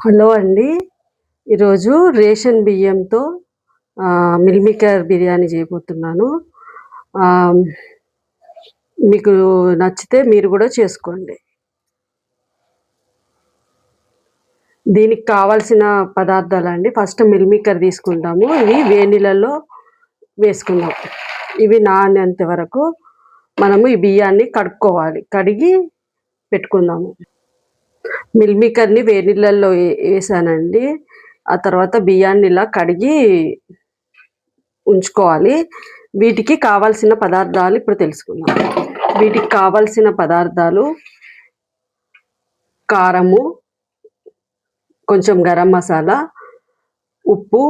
Hello అండి. ఈరోజు ration బియ్యంతో మిల్ మేకర్ బిర్యానీ చేయబోతున్నాను. మీకు నచ్చితే మీరు కూడా చేసుకోండి. దీనికి కావాల్సిన పదార్థాలండి, ఫస్ట్ మిల్ మేకర్ తీసుకుంటాము. ఇవి వేడి నీళ్ళల్లో వేసుకుందాం. ఇవి నానేంత వరకు మనము ఈ బియ్యాన్ని కడుక్కోవాలి. కడిగి పెట్టుకుందాము. మిల్ మేకర్ని వేడి నీళ్ళల్లో వేసానండి. ఆ తర్వాత బియ్యాన్ని ఇలా కడిగి ఉంచుకోవాలి. వీటికి కావాల్సిన పదార్థాలు ఇప్పుడు తెలుసుకుందాం. వీటికి కావాల్సిన పదార్థాలు కారము, కొంచెం గరం మసాలా, ఉప్పు,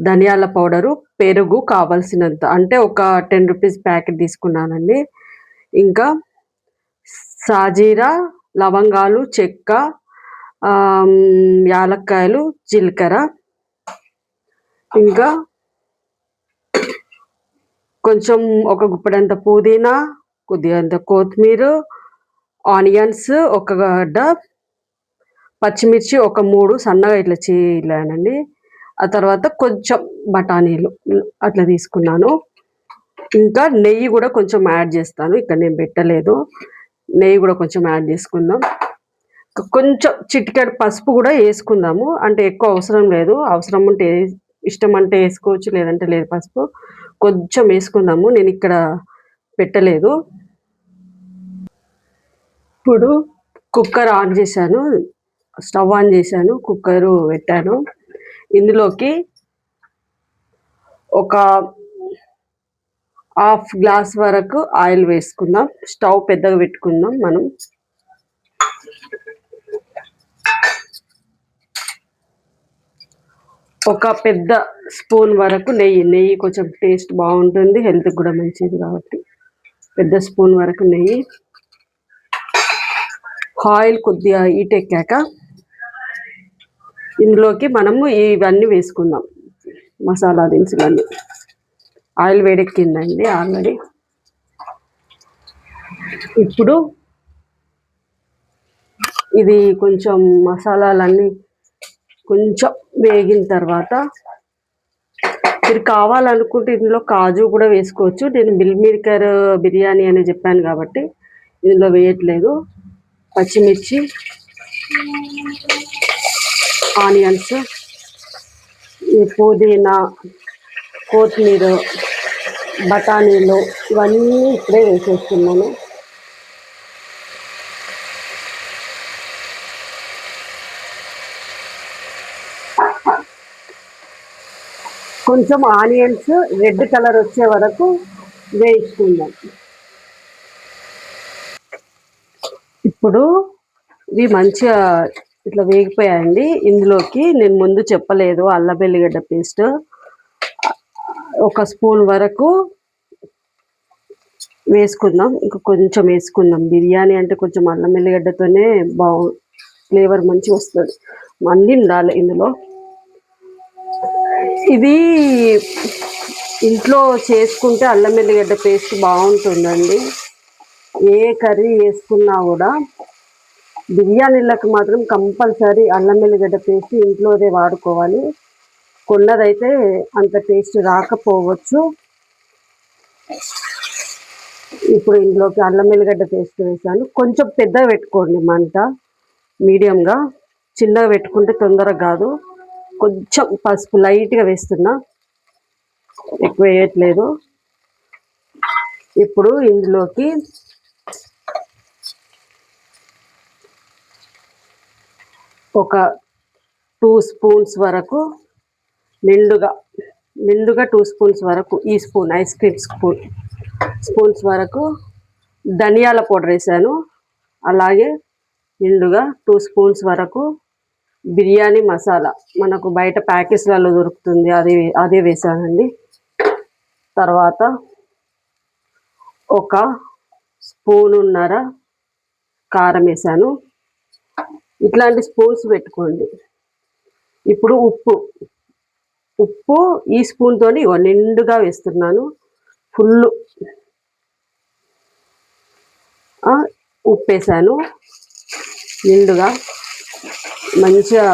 ధనియాల పౌడరు, పెరుగు కావాల్సినంత, అంటే ఒక 10 రూపీస్ ప్యాకెట్ తీసుకున్నానండి. ఇంకా సాజీరా, లవంగాలు, చెక్క, యాలక్కాయలు, జీలకర్ర, ఇంకా కొంచెం ఒక గుప్పెడంత పుదీనా, కొద్దిగంత కొత్తిమీర, ఆనియన్స్ ఒక గడ్డ, పచ్చిమిర్చి ఒక 3 సన్నగా ఇట్లా చీలానండి. ఆ తర్వాత కొంచెం బఠానీలు అట్లా తీసుకున్నాను. ఇంకా నెయ్యి కూడా కొంచెం యాడ్ చేస్తాను. ఇక్కడ నేను పెట్టలేదు. నెయ్యి కూడా కొంచెం యాడ్ చేసుకుందాం. కొంచెం చిటికెడు పసుపు కూడా వేసుకుందాము. అంటే ఎక్కువ అవసరం లేదు. అవసరం ఉంటే ఇష్టం అంటే వేసుకోవచ్చు, లేదంటే లేదు. పసుపు కొంచెం వేసుకుందాము. నేను ఇక్కడ పెట్టలేదు. ఇప్పుడు కుక్కర్ ఆన్ చేశాను, స్టవ్ ఆన్ చేశాను, కుక్కరు పెట్టాను. ఇందులోకి ఒక హాఫ్ గ్లాస్ వరకు ఆయిల్ వేసుకుందాం. స్టవ్ పెద్దగా పెట్టుకుందాం. మనం ఒక పెద్ద స్పూన్ వరకు నెయ్యి కొంచెం టేస్ట్ బాగుంటుంది, హెల్త్కి కూడా మంచిది కాబట్టి పెద్ద స్పూన్ వరకు నెయ్యి. ఆయిల్ కొద్దిగా హీట్ ఎక్కాక ఇందులోకి మనము ఇవన్నీ వేసుకుందాం, మసాలా దినుసులన్నీ. ఆయిల్ వేడెక్కిందండి ఆల్రెడీ. ఇప్పుడు ఇది కొంచెం మసాలాలన్నీ కొంచెం వేగిన తర్వాత మీరు కావాలనుకుంటే ఇందులో కాజు కూడా వేసుకోవచ్చు. నేను మిల్ మేకర్ బిర్యానీ అని చెప్పాను కాబట్టి ఇందులో వేయట్లేదు. పచ్చిమిర్చి, ఆనియన్స్, ఈ పుదీనా, కొత్తిమీర, బఠానీలు ఇవన్నీ ఇప్పుడే వేసేస్తున్నాను. కొంచెం ఆనియన్స్ రెడ్ కలర్ వచ్చే వరకు వేయించుకుందాం. ఇప్పుడు ఇవి మంచిగా ఇట్లా వేగిపోయాయండి. ఇందులోకి నేను ముందు చెప్పలేదు, అల్లం వెల్లిగడ్డ పేస్ట్ ఒక స్పూన్ వరకు వేసుకుందాం. ఇంకా కొంచెం వేసుకుందాం. బిర్యానీ అంటే కొంచెం అల్లం వెల్లిగడ్డతోనే ఫ్లేవర్ మంచిగా వస్తుంది. అన్నీ ఉండాలి ఇందులో. ఇది ఇంట్లో చేసుకుంటే అల్లం వెల్లిగడ్డ పేస్ట్ బాగుంటుందండి. ఏ కర్రీ వేసుకున్నా కూడా బిర్యానీలకు మాత్రం కంపల్సరీ అల్లం వెల్లిగడ్డ పేస్ట్ ఇంట్లోదే వాడుకోవాలి. కొన్నదైతే అంత టేస్ట్ రాకపోవచ్చు. ఇప్పుడు ఇందులోకి అల్లం వెల్లిగడ్డ పేస్ట్ వేసాను. కొంచెం పెద్దగా పెట్టుకోండి మంట, మీడియంగా. చిన్నగా పెట్టుకుంటే తొందరగా కాదు. కొంచెం పసుపు లైట్గా వేస్తున్నా, ఎక్కువ వేయట్లేదు. ఇప్పుడు ఇందులోకి ఒక 2 స్పూన్స్ వరకు నిండుగా 2 స్పూన్స్ వరకు, ఈ స్పూన్ ఐస్ క్రీమ్ స్పూన్స్ వరకు ధనియాల పౌడర్ వేసాను. అలాగే నిండుగా 2 స్పూన్స్ వరకు బిర్యానీ మసాలా, మనకు బయట ప్యాకెట్స్లలో దొరుకుతుంది, అదే వేసానండి. తర్వాత ఒక స్పూనున్నర కారం వేసాను. ఇట్లాంటి స్పూన్స్ పెట్టుకోండి. ఇప్పుడు ఉప్పు ఈ స్పూన్తో నిండుగా వేస్తున్నాను. ఫుల్ ఉప్పు వేసాను నిండుగా. మంచిగా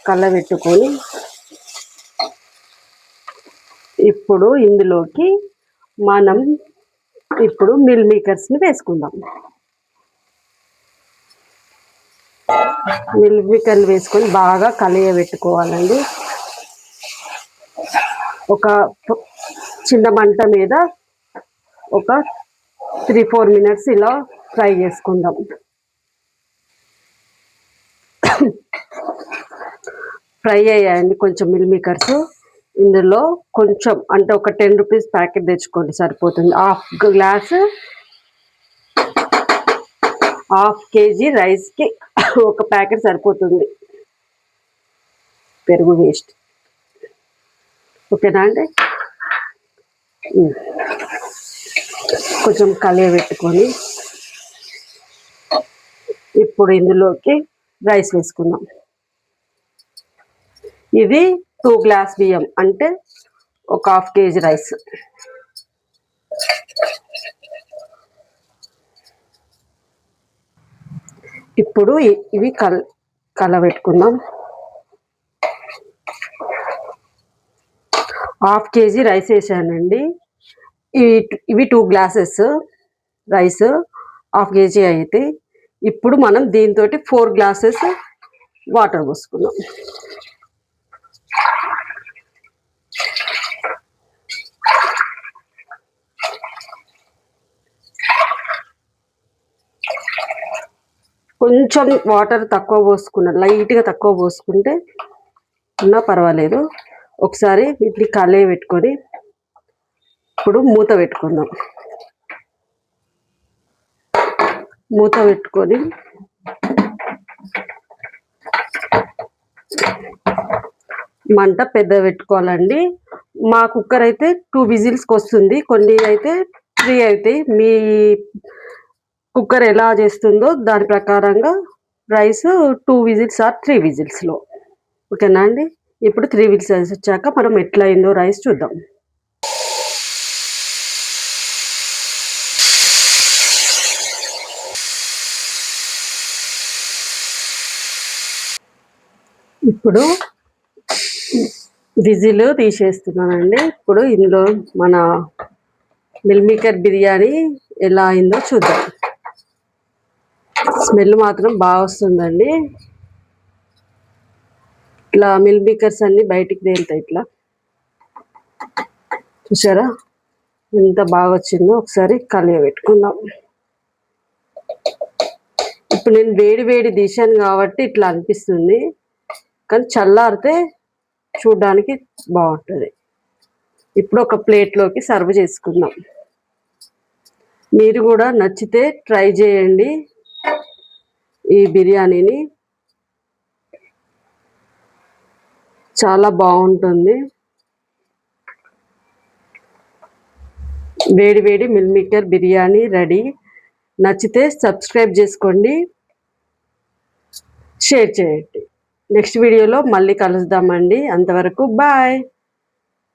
కలబెట్టుకొని ఇప్పుడు ఇందులోకి మనం మిల్ మేకర్స్ని వేసుకుందాం. మిల్ మేకర్లు వేసుకొని బాగా కలియబెట్టుకోవాలండి. ఒక చిన్న మంట మీద ఒక 3-4 మినిట్స్ ఇలా ఫ్రై చేసుకుందాం. ఫ్రై అయ్యాయండి కొంచెం మిల్ మేకర్స్. ఇందులో కొంచెం అంటే ఒక 10 రూపీస్ ప్యాకెట్ తెచ్చుకోండి సరిపోతుంది. హాఫ్ కేజీ రైస్కి ఒక ప్యాకెట్ సరిపోతుంది పెరుగు వేస్ట్. ఓకేనా అండి? కొంచెం కలియబెట్టుకొని ఇప్పుడు ఇందులోకి రైస్ వేసుకుందాం. ఇది 2 గ్లాస్ బియ్యం అంటే ఒక హాఫ్ కేజీ రైస్. ఇప్పుడు ఇవి కలబెట్టుకుందాం. హాఫ్ కేజీ రైస్ వేసానండి. ఇవి 2 గ్లాసెస్ రైస్, హాఫ్ కేజీ అయితే ఇప్పుడు మనం దీంతో 4 గ్లాసెస్ వాటర్ పోసుకుందాం. కొంచెం వాటర్ తక్కువ పోసుకున్న, లైట్గా తక్కువ పోసుకుంటే ఉన్నా పర్వాలేదు. ఒకసారి వీటిని పెట్టుకొని ఇప్పుడు మూత పెట్టుకుందాం. మూత పెట్టుకొని మంట పెద్ద పెట్టుకోవాలండి. మా కుక్కర్ అయితే 2 విజిల్స్కి వస్తుంది, కొన్ని అయితే 3 అవుతాయి. మీ కుక్కర్ ఎలా చేస్తుందో దాని ప్రకారంగా రైస్ 2 విజిల్స్ ఆర్ 3 విజిల్స్లో. ఓకేనా అండి? ఇప్పుడు 3 విజిల్స్ వచ్చాక మనం ఎట్లా అయిందో రైస్ చూద్దాం. ఇప్పుడు విజిల్ తీసేస్తున్నానండి. ఇప్పుడు ఇందులో మన మిల్ మేకర్ బిర్యానీ ఎలా అయిందో చూద్దాం. స్మెల్ మాత్రం బాగా వస్తుందండి. ఇట్లా మిల్ మేకర్స్ అన్ని బయటికి తేలుతాయి. ఇట్లా చూసారా ఎంత బాగా వచ్చిందో? ఒకసారి కలియబెట్టుకుందాం. ఇప్పుడు నేను వేడి తీశాను కాబట్టి ఇట్లా అనిపిస్తుంది, కానీ చల్లారితే చూడడానికి బాగుంటుంది. ఇప్పుడు ఒక ప్లేట్లోకి సర్వ్ చేసుకుందాం. మీరు కూడా నచ్చితే ట్రై చేయండి ఈ బిర్యానీని, చాలా బాగుంటుంది. వేడి మిల్ మేకర్ బిర్యానీ రెడీ. నచ్చితే సబ్స్క్రైబ్ చేసుకోండి, షేర్ చేయండి. నెక్స్ట్ వీడియోలో మళ్ళీ కలుద్దామండి. అంతవరకు బాయ్.